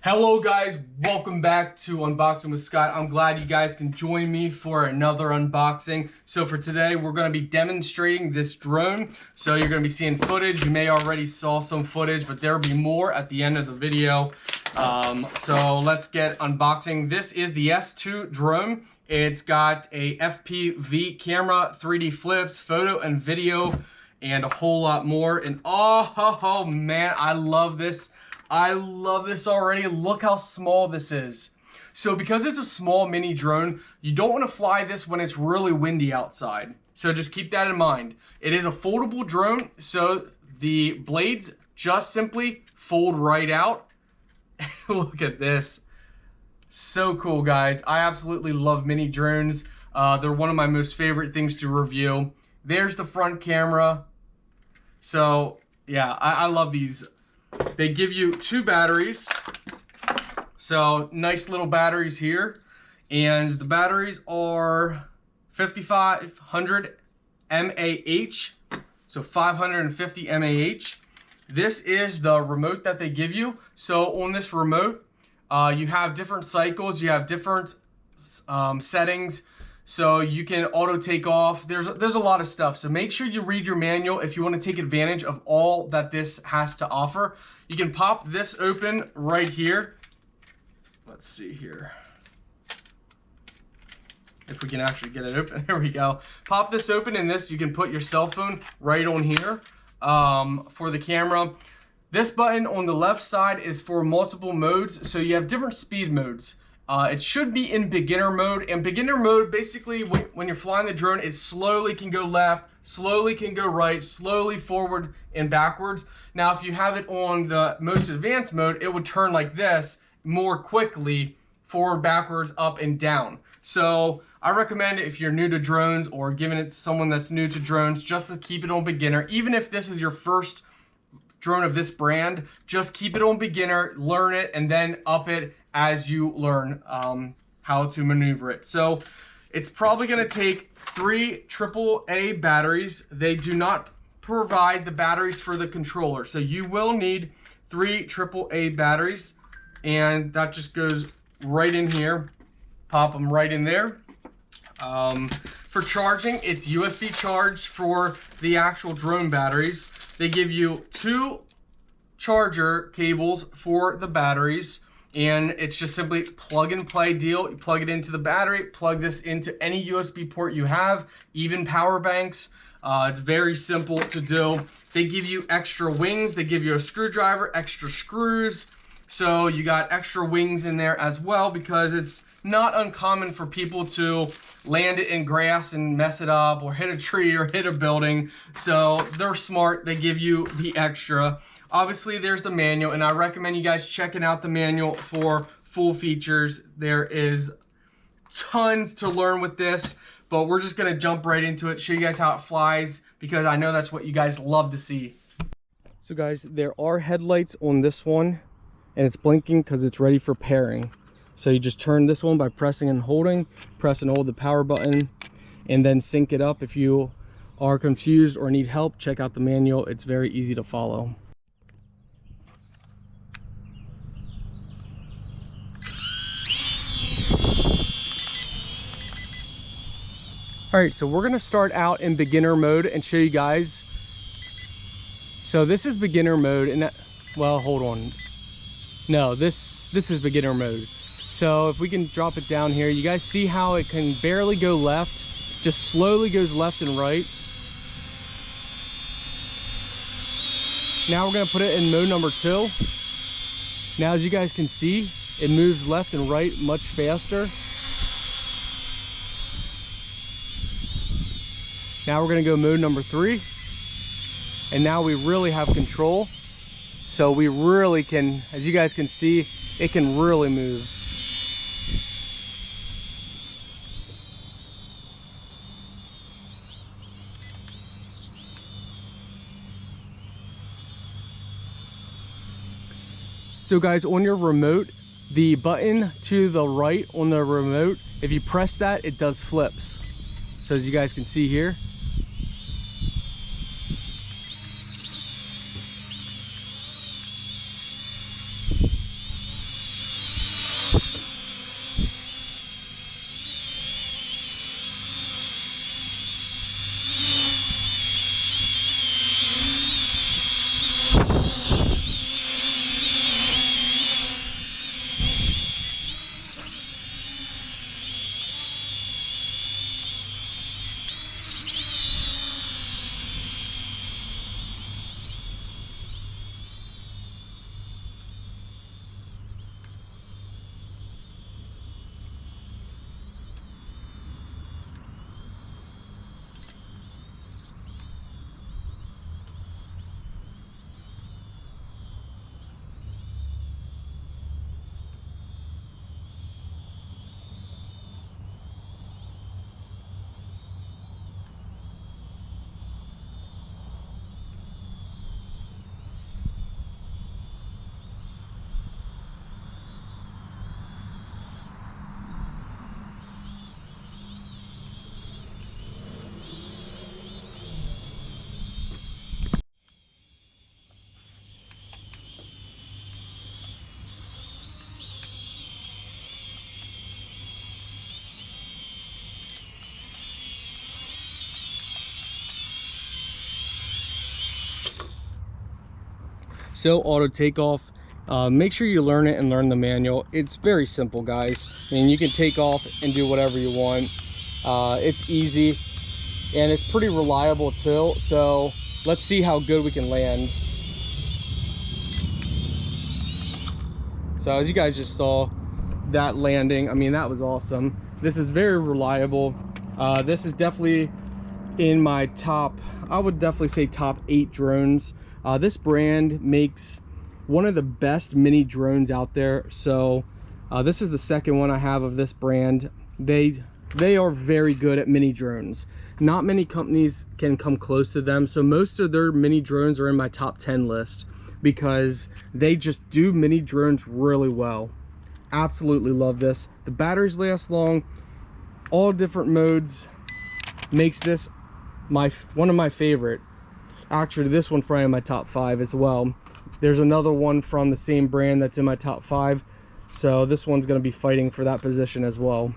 Hello guys, welcome back to Unboxing with Scott. I'm glad you guys can join me for another unboxing. So for today, we're going to be demonstrating this drone. So you're going to be seeing footage. You may already saw some footage, but there'll be more at the end of the video. So let's get unboxing. This is the S2 drone. It's got a FPV camera, 3D flips, photo and video, and a whole lot more. And oh man, I love this. I love this already. Look how small this is. So because it's a small mini drone, you don't want to fly this when it's really windy outside. So just keep that in mind. It is a foldable drone, so the blades just simply fold right out. Look at this. So cool, guys. I absolutely love mini drones. They're one of my most favorite things to review. There's the front camera. So yeah, I love these. They give you 2 batteries, so nice little batteries here, and the batteries are 5500 mAh, so 550 mAh. This is the remote that they give you. So on this remote, you have different cycles, you have different settings. So you can auto take off. There's a lot of stuff. So make sure you read your manual if you want to take advantage of all that this has to offer. You can pop this open right here. Let's see here. If we can actually get it open. There we go. Pop this open, and this, you can put your cell phone right on here for the camera. This button on the left side is for multiple modes. So you have different speed modes. It should be in beginner mode, and beginner mode, basically when you're flying the drone, it slowly can go left, slowly can go right, slowly forward and backwards. Now if you have it on the most advanced mode, it would turn like this more quickly, forward, backwards, up and down. So I recommend, if you're new to drones or giving it to someone that's new to drones, just to keep it on beginner. Even if this is your first drone of this brand, just keep it on beginner, learn it, and then up it as you learn how to maneuver it. So it's probably going to take 3 AAA batteries. They do not provide the batteries for the controller, so you will need 3 AAA batteries, and that just goes right in here. Pop them right in there. For charging, it's USB charge for the actual drone batteries. They give you 2 charger cables for the batteries, and it's just simply plug and play deal. You plug it into the battery, plug this into any USB port you have, even power banks. It's very simple to do. They give you extra wings. They give you a screwdriver, extra screws. So you got extra wings in there as well, because it's not uncommon for people to land it in grass and mess it up, or hit a tree or hit a building. So they're smart. They give you the extra. Obviously, there's the manual, and I recommend you guys checking out the manual for full features. There is tons to learn with this, but we're just gonna jump right into it, show you guys how it flies, because I know that's what you guys love to see. So guys, there are headlights on this one, and it's blinking because it's ready for pairing. So you just turn this one by pressing and holding, press and hold the power button, and then sync it up. If you are confused or need help, check out the manual. It's very easy to follow. All right, so we're gonna start out in beginner mode and show you guys. So this is beginner mode, and that, well, hold on. No, this is beginner mode. So if we can drop it down here, you guys see how it can barely go left, just slowly goes left and right. Now we're gonna put it in mode number 2. Now, as you guys can see, it moves left and right much faster. Now we're gonna go mode number 3. And now we really have control. So we really can, as you guys can see, it can really move. So guys, on your remote, the button to the right on the remote, if you press that, it does flips. So as you guys can see here, so auto takeoff. Make sure you learn it and learn the manual. It's very simple, guys. I mean, you can take off and do whatever you want. It's easy and it's pretty reliable too. So let's see how good we can land. So as you guys just saw, that landing, I mean, that was awesome. This is very reliable. This is definitely in my top, I would definitely say top 8 drones. This brand makes one of the best mini drones out there. So this is the second one I have of this brand. They are very good at mini drones. Not many companies can come close to them. So most of their mini drones are in my top 10 list because they just do mini drones really well. Absolutely love this. The batteries last long, all different modes, makes this one of my favorite. Actually, this one's probably in my top 5 as well. There's another one from the same brand that's in my top 5, so this one's going to be fighting for that position as well.